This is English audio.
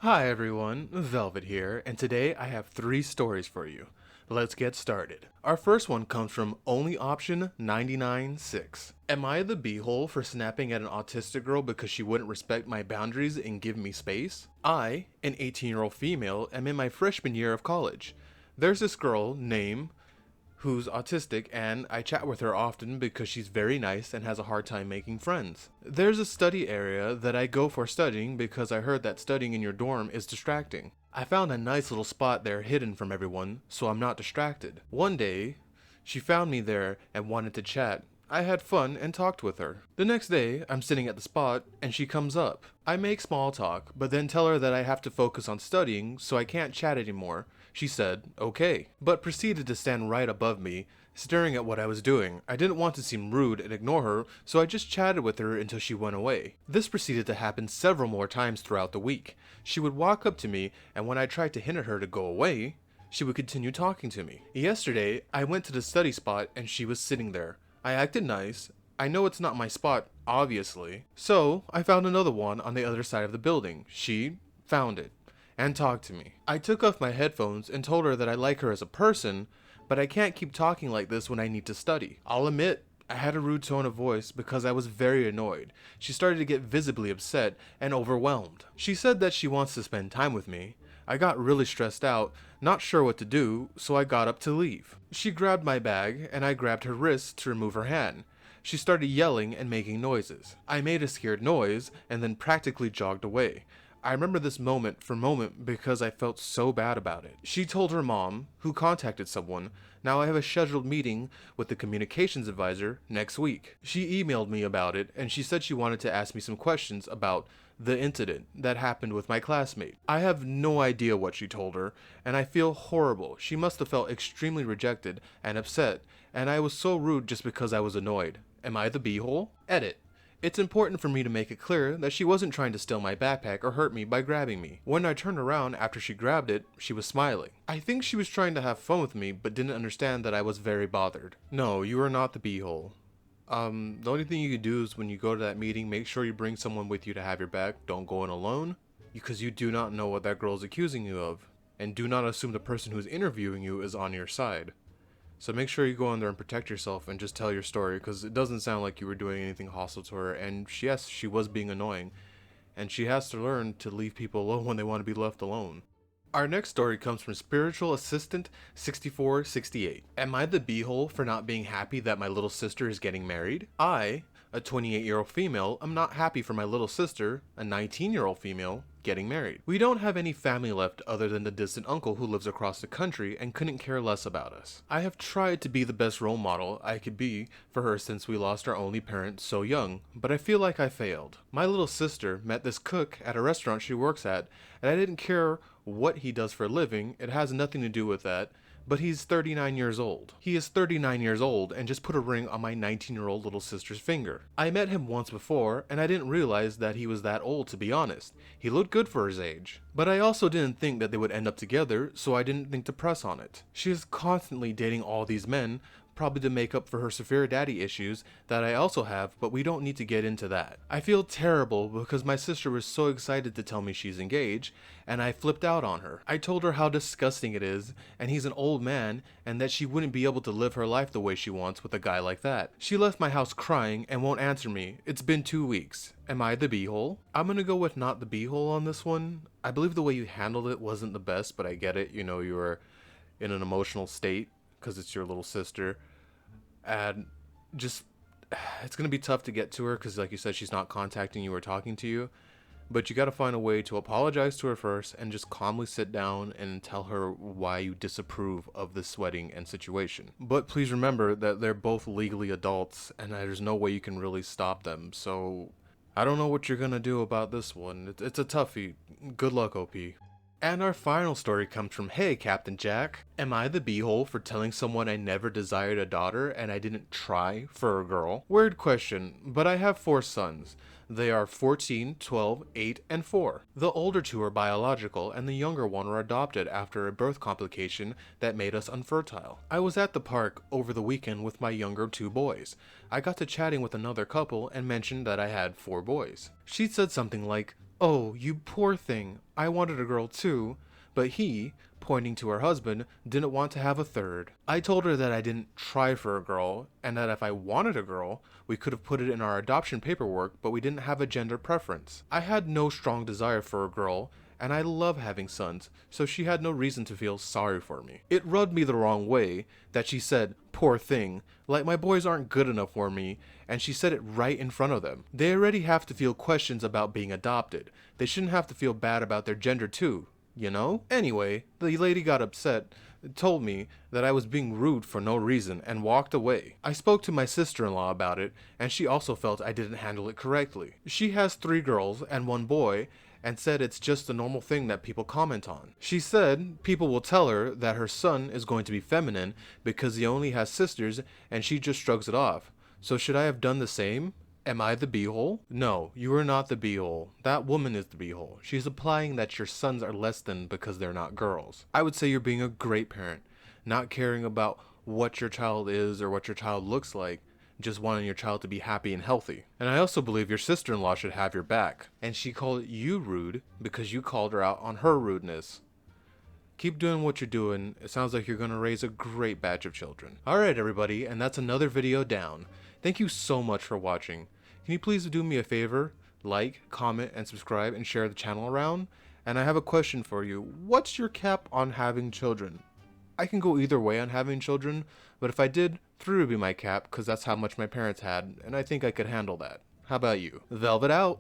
Hi everyone, Velvet here, and today I have 3 stories for you. Let's get started. Our first one comes from only option 99.6. Am I the beehole for snapping at an autistic girl because she wouldn't respect my boundaries and give me space? I, an 18-year-old female, am in my freshman year of college. There's this girl named who's autistic, and I chat with her often because she's very nice and has a hard time making friends. There's a study area that I go for studying because I heard that studying in your dorm is distracting. I found a nice little spot there hidden from everyone, so I'm not distracted. One day, she found me there and wanted to chat. I had fun and talked with her. The next day, I'm sitting at the spot and she comes up. I make small talk, but then tell her that I have to focus on studying, so I can't chat anymore. She said, okay, but proceeded to stand right above me, staring at what I was doing. I didn't want to seem rude and ignore her, so I just chatted with her until she went away. This proceeded to happen several more times throughout the week. She would walk up to me, and when I tried to hint at her to go away, she would continue talking to me. Yesterday, I went to the study spot and she was sitting there. I acted nice. I know it's not my spot, obviously. So, I found another one on the other side of the building. She found it and talked to me. I took off my headphones and told her that I like her as a person, but I can't keep talking like this when I need to study. I'll admit, I had a rude tone of voice because I was very annoyed. She started to get visibly upset and overwhelmed. She said that she wants to spend time with me. I got really stressed out, not sure what to do, so I got up to leave. She grabbed my bag, and I grabbed her wrist to remove her hand. She started yelling and making noises. I made a scared noise, and then practically jogged away. I remember this moment for moment because I felt so bad about it. She told her mom, who contacted someone. Now I have a scheduled meeting with the communications advisor next week. She emailed me about it, and she said she wanted to ask me some questions about the incident that happened with my classmate. I have no idea what she told her, and I feel horrible. She must have felt extremely rejected and upset, and I was so rude just because I was annoyed. Am I the beehole? Edit. It's important for me to make it clear that she wasn't trying to steal my backpack or hurt me by grabbing me. When I turned around after she grabbed it, she was smiling. I think she was trying to have fun with me, but didn't understand that I was very bothered. No, you are not the beehole. The only thing you can do is when you go to that meeting, make sure you bring someone with you to have your back. Don't go in alone, because you do not know what that girl is accusing you of. And do not assume the person who's interviewing you is on your side. So make sure you go in there and protect yourself and just tell your story, because it doesn't sound like you were doing anything hostile to her. And yes, she was being annoying. And she has to learn to leave people alone when they want to be left alone. Our next story comes from Spiritual Assistant 6468. Am I the beehole for not being happy that my little sister is getting married? I, a 28-year-old female, am not happy for my little sister, a 19-year-old female, getting married. We don't have any family left other than the distant uncle who lives across the country and couldn't care less about us. I have tried to be the best role model I could be for her since we lost our only parent so young, but I feel like I failed. My little sister met this cook at a restaurant she works at, and I didn't care what he does for a living. It has nothing to do with that. But he's 39 years old. He is 39 years old and just put a ring on my 19-year-old little sister's finger. I met him once before, and I didn't realize that he was that old, to be honest. He looked good for his age. But I also didn't think that they would end up together, so I didn't think to press on it. She is constantly dating all these men, probably to make up for her severe daddy issues that I also have, but we don't need to get into that. I feel terrible because my sister was so excited to tell me she's engaged, and I flipped out on her. I told her how disgusting it is, and he's an old man, and that she wouldn't be able to live her life the way she wants with a guy like that. She left my house crying and won't answer me. It's been 2 weeks. Am I the beehole? I'm gonna go with not the beehole on this one. I believe the way you handled it wasn't the best, but I get it. You know, you were in an emotional state because it's your little sister. And just, it's going to be tough to get to her because, like you said, she's not contacting you or talking to you. But you got to find a way to apologize to her first and just calmly sit down and tell her why you disapprove of this wedding and situation. But please remember that they're both legally adults and there's no way you can really stop them. So I don't know what you're going to do about this one. It's a toughie. Good luck, OP. And our final story comes from, hey, Captain Jack. Am I the beehole for telling someone I never desired a daughter and I didn't try for a girl? Weird question, but I have 4 sons. They are 14, 12, 8, and 4. The older 2 are biological, and the younger one were adopted after a birth complication that made us unfertile. I was at the park over the weekend with my younger 2 boys. I got to chatting with another couple and mentioned that I had 4 boys. She said something like, "Oh, you poor thing, I wanted a girl too, but he," pointing to her husband, "didn't want to have a third." I told her that I didn't try for a girl, and that if I wanted a girl, we could have put it in our adoption paperwork, but we didn't have a gender preference. I had no strong desire for a girl, and I love having sons, so she had no reason to feel sorry for me. It rubbed me the wrong way that she said, "poor thing," like my boys aren't good enough for me, and she said it right in front of them. They already have to feel questions about being adopted. They shouldn't have to feel bad about their gender too, you know? Anyway, the lady got upset, told me that I was being rude for no reason, and walked away. I spoke to my sister-in-law about it, and she also felt I didn't handle it correctly. She has 3 girls and 1 boy, and said it's just a normal thing that people comment on. She said people will tell her that her son is going to be feminine because he only has sisters and she just shrugs it off. So should I have done the same? Am I the beehole? No, you are not the beehole. That woman is the beehole. She's implying that your sons are less than because they're not girls. I would say you're being a great parent, not caring about what your child is or what your child looks like, just wanting your child to be happy and healthy. And I also believe your sister-in-law should have your back. And she called you rude because you called her out on her rudeness. Keep doing what you're doing. It sounds like you're going to raise a great batch of children. Alright everybody, and that's another video down. Thank you so much for watching. Can you please do me a favor? Like, comment, and subscribe, and share the channel around? And I have a question for you. What's your cap on having children? I can go either way on having children, but if I did, 3 would be my cap, because that's how much my parents had, and I think I could handle that. How about you? Velvet out!